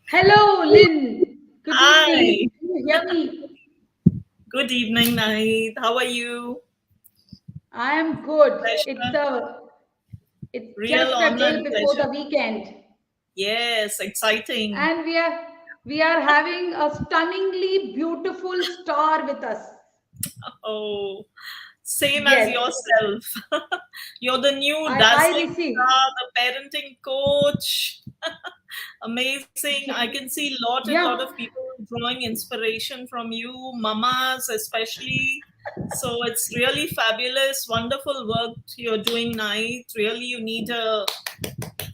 Hello, Lynn. Good Hi, evening. Can you hear me? good evening, Nahid. How are you? I am good. Pleasure, It's real just a day online before pleasure. the weekend, Yes, exciting. and we are having a stunningly beautiful star with us. Oh, same as Yes, yourself. You're the new I dazzling received. star, the parenting coach. Amazing. I can see lot of Yeah, people drawing inspiration from you, mamas especially. So it's really fabulous, wonderful work you're doing, Nahid. Really, you need a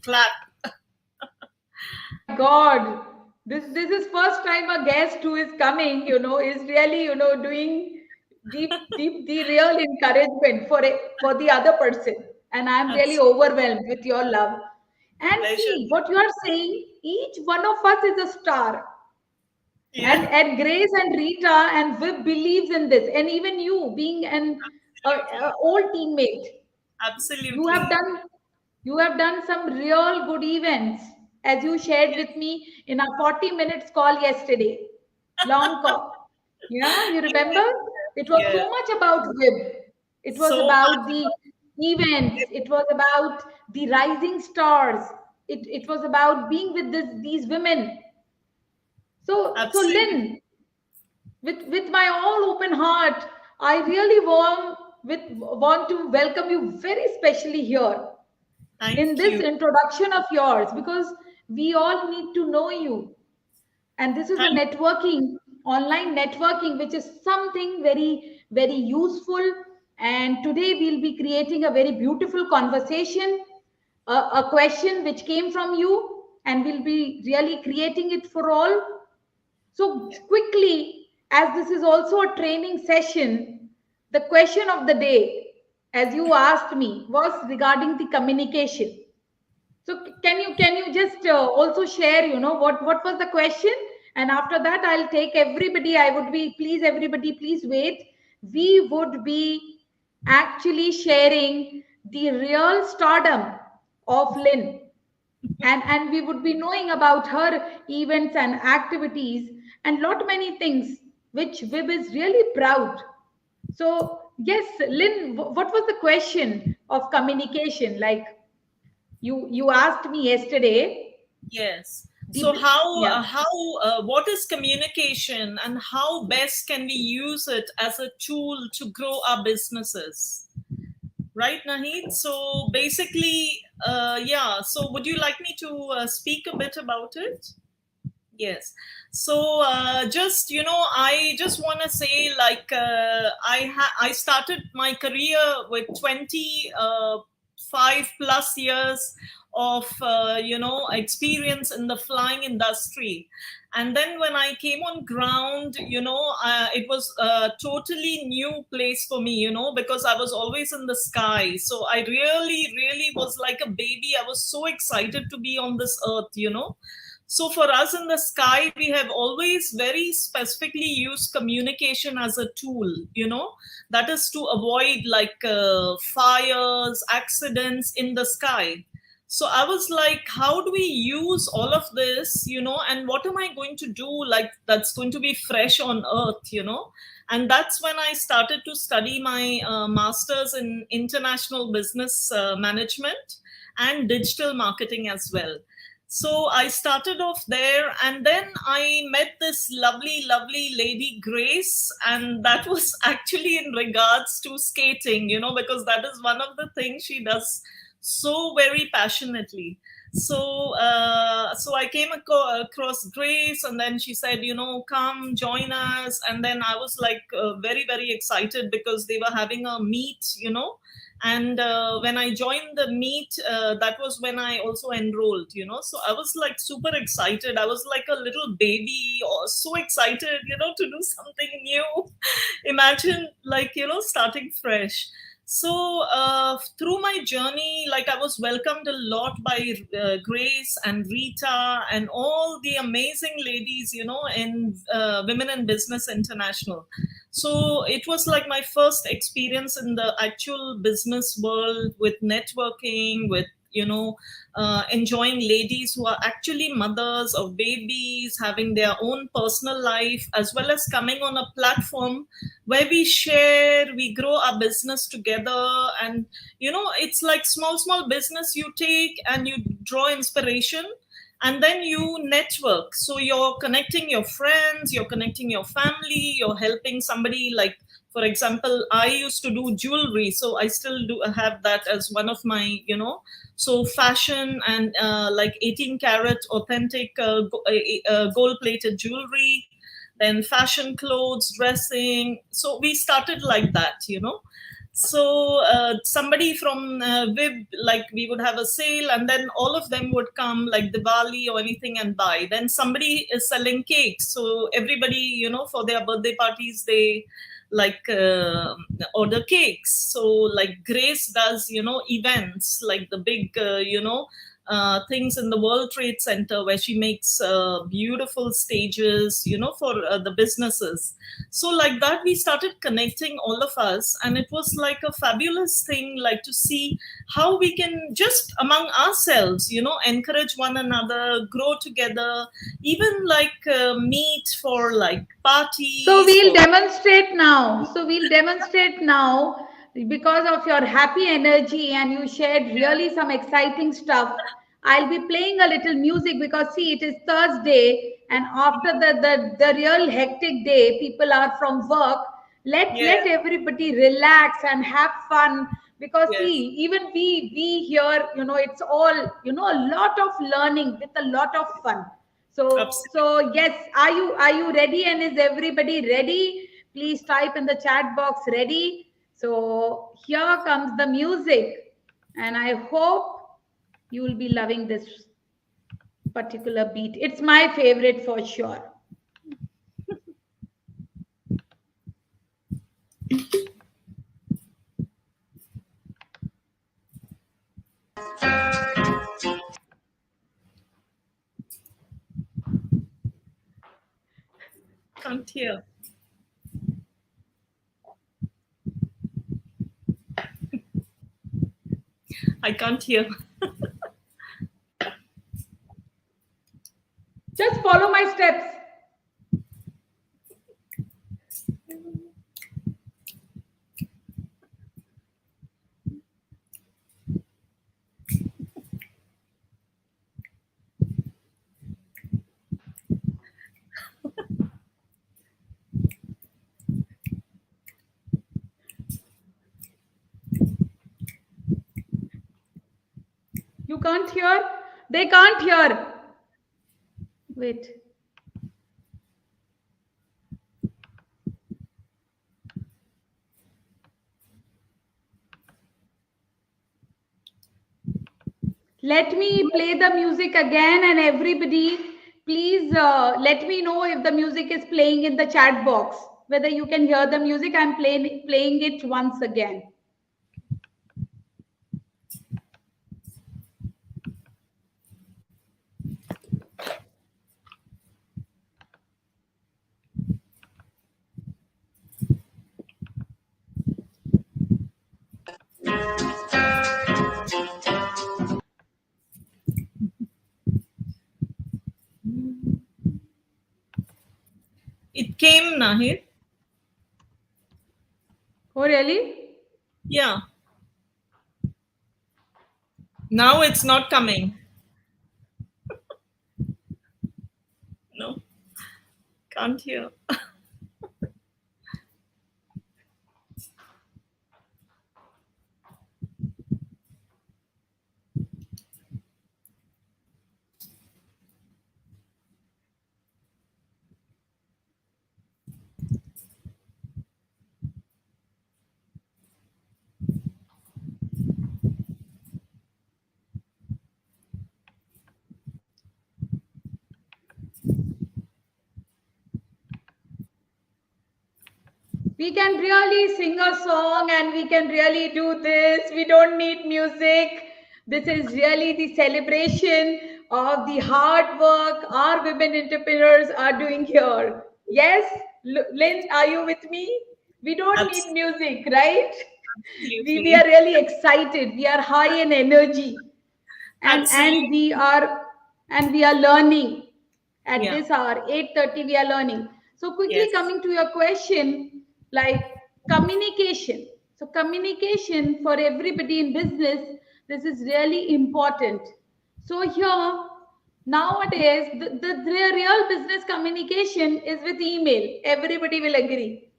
clap. my God. This is first time a guest who is coming, is really, doing the real encouragement for the other person. And I'm really That's overwhelmed with your love. And pleasure. see what you are saying, each one of us is a star. Yeah, And Grace and Rita and Vib believes in this. And even you being an absolutely. old teammate, you have Absolutely. done you have done some real good events, as you shared with me in a 40 minutes call yesterday. Long call. Yeah, you remember? It was Yeah. so much about Wib. It was So about much. the events. It was about the rising stars. It was about being with these women. So Absolutely. Lynn, with my all open heart, I really want to welcome you very specially here in Thank this you. introduction of yours, because we all need to know you. And this is a Thank networking, online networking, which is something very, very useful. And today we'll be creating a very beautiful conversation, a question which came from you, and we'll be really creating it for all. So, quickly, as this is also a training session, the question of the day, as you asked me, was regarding the communication. So, can you just also share, what was the question? And after that, I'll take everybody. I would be, please, everybody, please wait. We would be actually sharing the real stardom of Lynn, and we would be knowing about her events and activities and lot many things which Vib is really proud. So yes, Lynn, what was the question of communication? Like, you asked me yesterday. yes. the So yeah. what is communication and how best can we use it as a tool to grow our businesses? Right, Nahid? So basically, yeah. So would you like me to speak a bit about it? Yes. So just I just want to say like I started my career with 25 plus years of experience in the flying industry, and then when I came on ground, it was a totally new place for me, because I was always in the sky. So I really was like a baby. I was so excited to be on this earth. So for us in the sky, we have always very specifically used communication as a tool, that is to avoid like fires, accidents in the sky. So I was like, how do we use all of this, and what am I going to do like that's going to be fresh on earth. And that's when I started to study my master's in international business management and digital marketing as well. So I started off there, and then I met this lovely lady, Grace, and that was actually in regards to skating, because that is one of the things she does so very passionately. So I came across Grace, and then she said, come join us. And then I was like very excited because they were having a meet. And when I joined the meet, that was when I also enrolled. So I was like super excited. I was like a little baby, or so excited, to do something new. Imagine, like, starting fresh. So through my journey, like, I was welcomed a lot by Grace and Rita and all the amazing ladies, in Women in Business International. So it was like my first experience in the actual business world, with networking, with enjoying ladies who are actually mothers of babies, having their own personal life, as well as coming on a platform where we share, we grow our business together. And it's like small business you take and you draw inspiration, and then you network. So you're connecting your friends, you're connecting your family, you're helping somebody. Like, for example, I used to do jewelry, so I still do have that as one of my, so fashion and like 18 karat authentic gold plated jewelry, then fashion clothes, dressing. So we started like that. So somebody from Vib, like we would have a sale, and then all of them would come, like Diwali or anything, and buy. Then somebody is selling cakes, so everybody, for their birthday parties, they like order cakes. So like Grace does, events like the big, things in the World Trade Center, where she makes beautiful stages, for the businesses. So like that, we started connecting, all of us, and it was like a fabulous thing, like to see how we can just among ourselves, encourage one another, grow together, even like meet for like parties. So we'll demonstrate now. Because of your happy energy and you shared really some exciting stuff. I'll be playing a little music because see, it is Thursday, and after the real hectic day, people are from work. Let everybody relax and have fun, because see, even we here, it's all, a lot of learning with a lot of fun. So yes, are you ready? And is everybody ready? Please type in the chat box ready. So here comes the music, and I hope you will be loving this particular beat. It's my favorite for sure. Can't hear. I can't hear. Just follow my steps. You can't hear? They can't hear. Wait. Let me play the music again, and everybody, please let me know if the music is playing in the chat box, whether you can hear the music. I'm playing it once again. It came, Nahid. Oh, really? Yeah. Now it's not coming. No. Can't hear. We can really sing a song and we can really do this. We don't need music. This is really the celebration of the hard work our women entrepreneurs are doing here. Yes, Lynn, are you with me? We don't need music, right? We are really excited. We are high in energy. and Absolutely. we are learning at Yeah. this hour 8:30 we are learning. So quickly Yes. coming to your question, like communication. So communication for everybody in business, this is really important. So here nowadays the real business communication is with email, everybody will agree,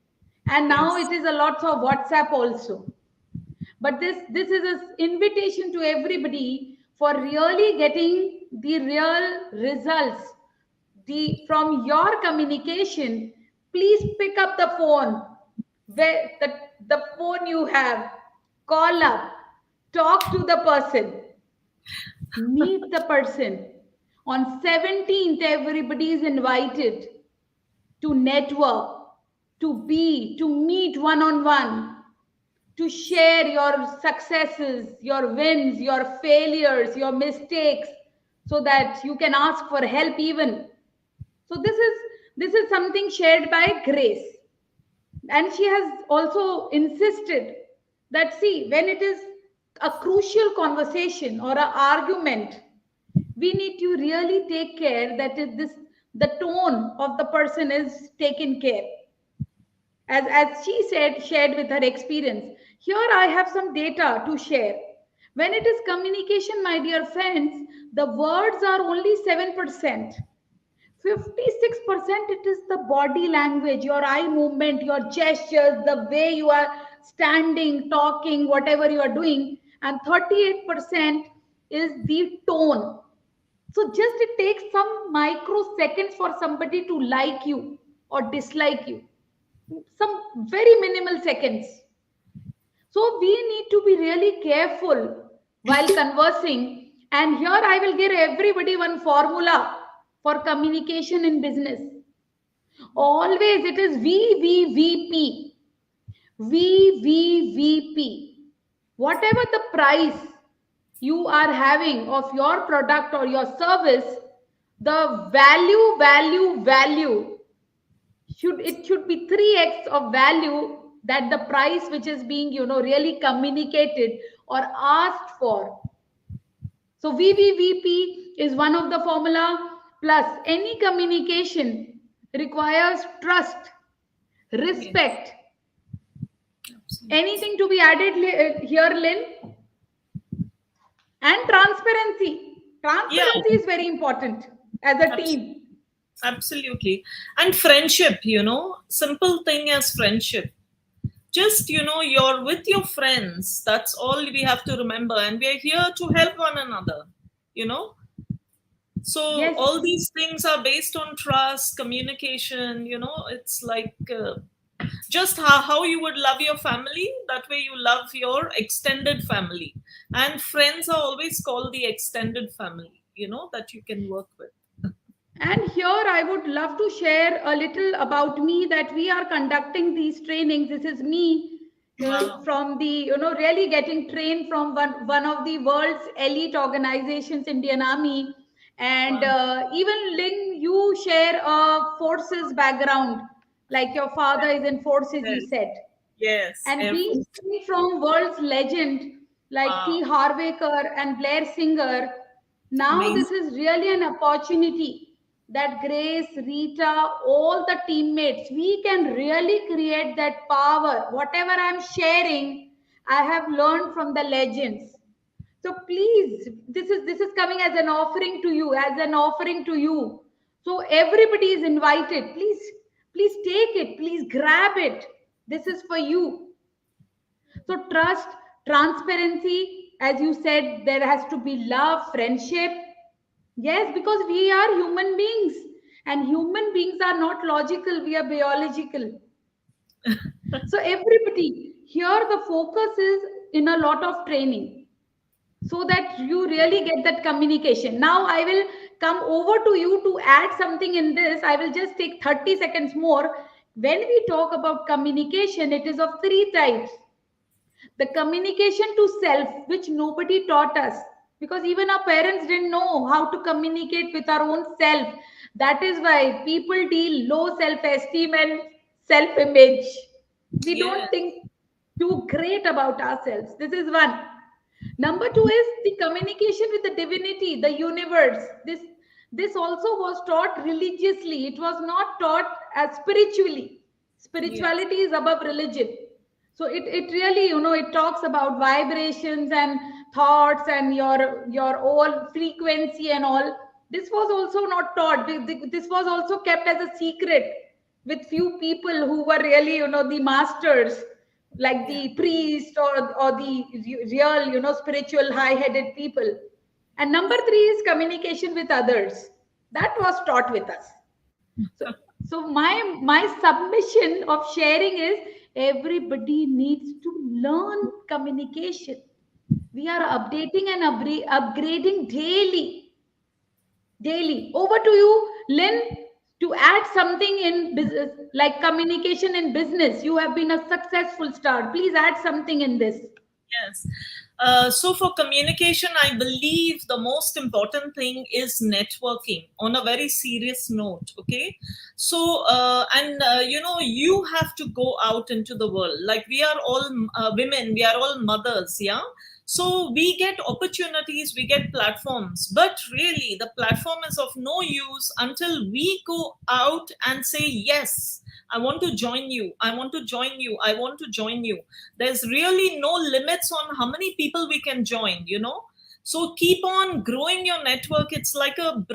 and now Yes. it is a lot of WhatsApp also. But this is an invitation to everybody for really getting the real results from your communication. Please pick up the phone, where the phone you have, call up, talk to the person, meet the person. On 17th everybody is invited to network, to meet one on one, to share your successes, your wins, your failures, your mistakes, so that you can ask for help even. So this is something shared by Grace. And she has also insisted that, see, when it is a crucial conversation or an argument, we need to really take care that the tone of the person is taken care, as she said, shared with her experience. Here I have some data to share. When it is communication, my dear friends, the words are only 7%. 56% it is the body language, your eye movement, your gestures, the way you are standing, talking, whatever you are doing, and 38% is the tone. So just it takes some microseconds for somebody to like you or dislike you, some very minimal seconds. So we need to be really careful while conversing. And here I will give everybody one formula for communication in business. Always it is VVVP. VVVP. Whatever the price you are having of your product or your service, the value should be 3x of value that the price which is being really communicated or asked for. So VVVP is one of the formula. Plus any communication requires trust, Yes. respect. Absolutely. Anything to be added here, Lynn? And transparency. Yeah. Transparency is very important as a Abs- team. Absolutely. And friendship, simple thing as friendship. Just, you're with your friends. That's all we have to remember. And we're here to help one another, you know. So Yes. all these things are based on trust, communication, it's like just how you would love your family, that way you love your extended family. And friends are always called the extended family, that you can work with. And here I would love to share a little about me, that we are conducting these trainings. This is me Wow. from the, really getting trained from one of the world's elite organizations, Indian Army. And Wow. even Lynn, you share a forces background, like your father is in forces, you Yes. said. Yes. And Air being Force. from world's legend like Wow. T. Harvaker and Blair Singer, now Amazing. this is really an opportunity that Grace, Rita, all the teammates, we can really create that power. Whatever I'm sharing, I have learned from the legends. So please, this is coming as an offering to you, as an offering to you. So everybody is invited. Please take it. Please grab it. This is for you. So trust, transparency, as you said, there has to be love, friendship. Yes, because we are human beings, and human beings are not logical, we are biological. So everybody here, the focus is in a lot of training, so that you really get that communication. Now I will come over to you to add something in this. I will just take 30 seconds more. When we talk about communication, it is of three types. The communication to self, which nobody taught us, because even our parents didn't know how to communicate with our own self. That is why people deal low self-esteem and self-image. We don't Yes. think too great about ourselves. This is one. Number two is the communication with the divinity, the universe. This also was taught religiously. It was not taught as spiritually. Yeah. Spirituality is above religion. So it really, it talks about vibrations and thoughts and your all frequency and all. This was also not taught. This was also kept as a secret with few people who were really, the masters, like Yeah. the priest or the real, spiritual high-headed people. And number three is communication with others. That was taught with us. So, so my submission of sharing is everybody needs to learn communication. We are updating and upgrading daily. Daily. Over to you, Lynn, to add something in business, like communication in business. You have been a successful star. Please add something in this. Yes. So for communication, I believe the most important thing is networking on a very serious note. Okay. So, you have to go out into the world. Like we are all women, we are all mothers. Yeah. So we get opportunities, we get platforms, but really the platform is of no use until we go out and say, yes, I want to join you. I want to join you. I want to join you. There's really no limits on how many people we can join. So keep on growing your network. It's like a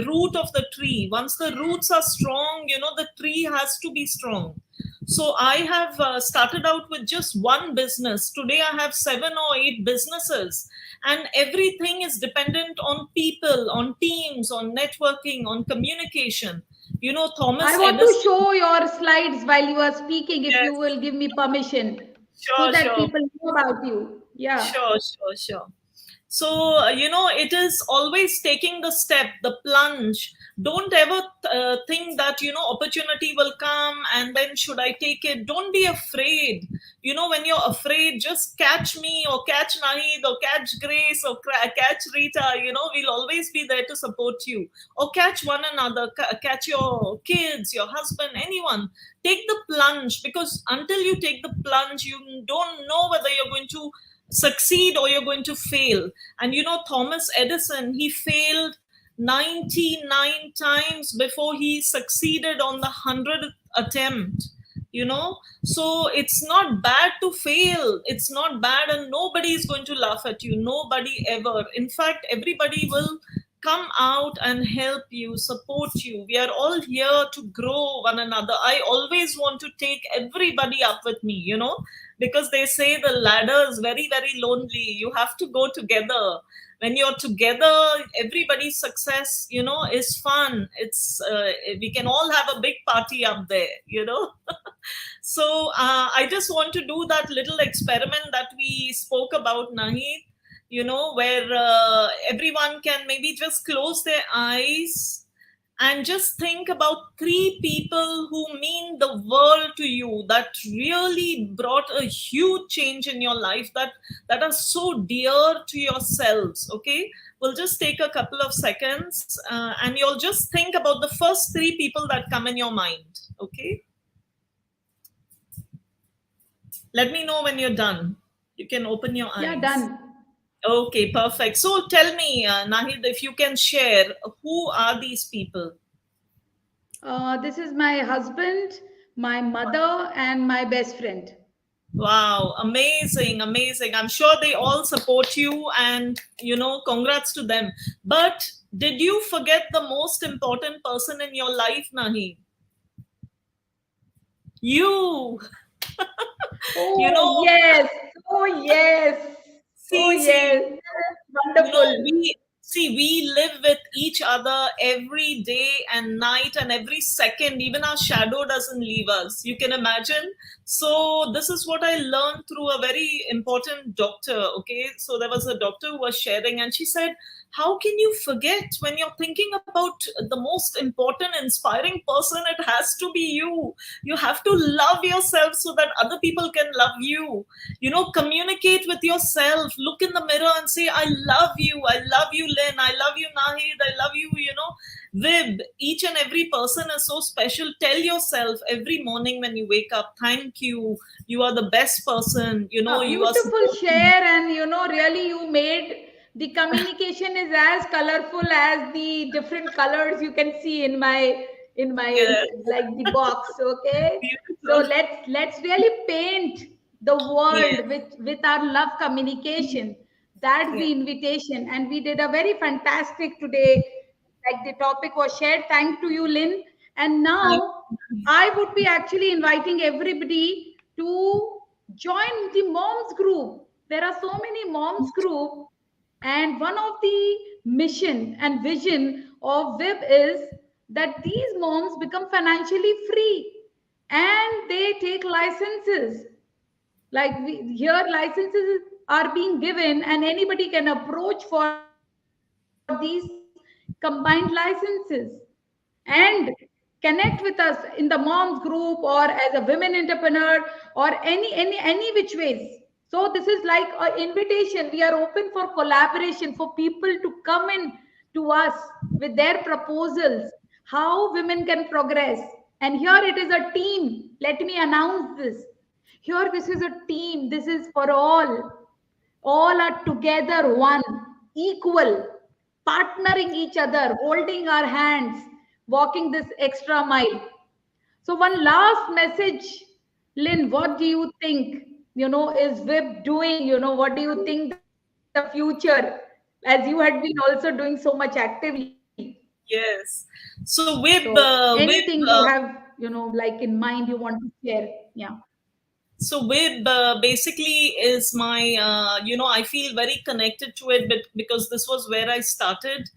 root of the tree. Once the roots are strong, the tree has to be strong. So I have started out with just one business. Today I have 7 or 8 businesses, and everything is dependent on people, on teams, on networking, on communication. Thomas I want to Edison. show your slides while you are speaking, if you Yes, will give me permission, so sure, that sure. people know about you. Yeah. Sure, sure, sure. So, it is always taking the step, the plunge. Don't ever think that, opportunity will come and then should I take it? Don't be afraid. When you're afraid, just catch me or catch Nahid or catch Grace or catch Rita. We'll always be there to support you. Or catch one another, catch your kids, your husband, anyone. Take the plunge, because until you take the plunge, you don't know whether you're going to succeed or you're going to fail. And Thomas Edison, he failed 99 times before he succeeded on the 100th attempt. So it's not bad to fail. It's not bad, and nobody is going to laugh at you. Nobody ever. In fact, everybody will come out and help you, support you. We are all here to grow one another. I always want to take everybody up with me, because they say the ladder is very, very lonely. You have to go together. When you're together, everybody's success, is fun. It's we can all have a big party up there. So I just want to do that little experiment that we spoke about, Nahid, where everyone can maybe just close their eyes and just think about 3 people who mean the world to you, that really brought a huge change in your life, that are so dear to yourselves. Okay, we'll just take a couple of seconds, and you'll just think about the first 3 people that come in your mind. Okay, let me know when you're done. You can open your eyes. Yeah, done. Okay, perfect. So tell me, Nahid, if you can share, who are these people? This is my husband, my mother, and my best friend. Wow, amazing, amazing. I'm sure they all support you, and, congrats to them. But did you forget the most important person in your life, Nahid? You. Oh, yes. Oh, yes. Oh, yes. Wonderful. We live with each other every day and night and every second. Even our shadow doesn't leave us. You can imagine. So this is what I learned through a very important doctor. Okay, so there was a doctor who was sharing, and she said, how can you forget when you're thinking about the most important, inspiring person? It has to be you. You have to love yourself so that other people can love you. Communicate with yourself. Look in the mirror and say, I love you. I love you, Lynn. I love you, Nahid. I love you, Vib, each and every person is so special. Tell yourself every morning when you wake up, thank you. You are the best person. You know, A you are beautiful supposed to. share, and really you made the communication is as colorful as the different colors you can see in my Yeah, like the box. Okay, so beautiful. let's really paint the Yeah, world with our love communication. That's yeah. the invitation, and we did a very fantastic today. Like the topic was shared. Thank to you, Lynn. And Thank now I would be actually inviting everybody to join the moms group. There are so many moms group, and one of the mission and vision of WIB is that these moms become financially free and they take licenses. Like here, licenses are being given, and anybody can approach for these combined licenses and connect with us in the moms group or as a women entrepreneur or any which ways. So this is like an invitation. We are open for collaboration for people to come in to us with their proposals, how women can progress. And here it is a team. Let me announce this. Here, this is a team. This is for all are together one, equal, partnering each other, holding our hands, walking this extra mile. So one last message, Lynn, what do you think, is WIB doing? What do you think the future, as you had been also doing so much actively? Yes. So So anything you have, like in mind you want to share? Yeah. Wib basically is my, I feel very connected to it, but because this was where I started.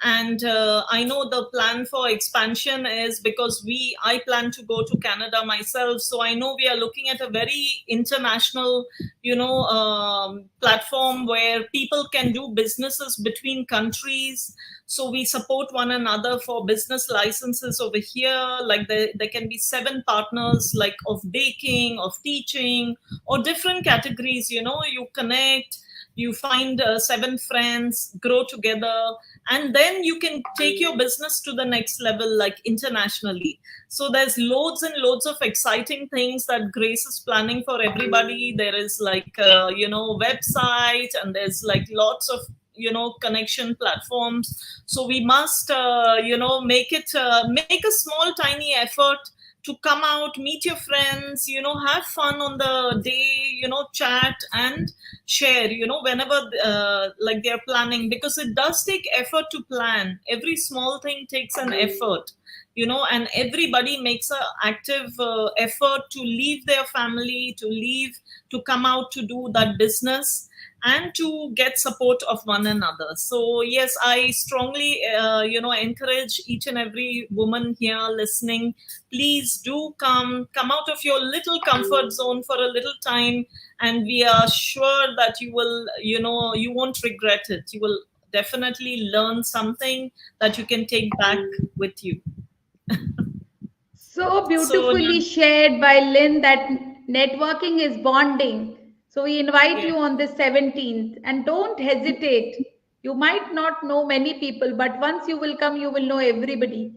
And I know the plan for expansion is because I plan to go to Canada myself. So I know we are looking at a very international, platform where people can do businesses between countries. So we support one another for business licenses over here. Like there can be 7 partners, like of baking, of teaching, or different categories. You connect, you find 7 friends, grow together, and then you can take your business to the next level, like internationally. So there's loads and loads of exciting things that Grace is planning for everybody. There is like website, and there's like lots of connection platforms. So we must make a small tiny effort to come out, meet your friends, have fun on the day, chat and share, whenever like they're planning, because it does take effort to plan. Every small thing takes an effort, and everybody makes an active effort to leave their family, to come out to do that business and to get support of one another. So yes, I strongly encourage each and every woman here listening, please do come out of your little comfort zone for a little time, and we are sure that you won't regret it. You will definitely learn something that you can take back with you. So So beautifully shared by Lynn that networking is bonding. So we invite yeah, you on the 17th and don't hesitate. You might not know many people, but once you will come, you will know everybody.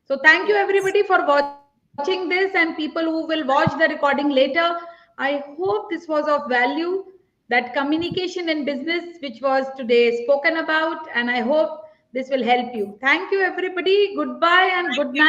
So thank you yes. everybody for watching this and people who will watch the recording later. I hope this was of value, that communication in business, which was today spoken about, and I hope this will help you. Thank you everybody. Goodbye and Thank good you. night.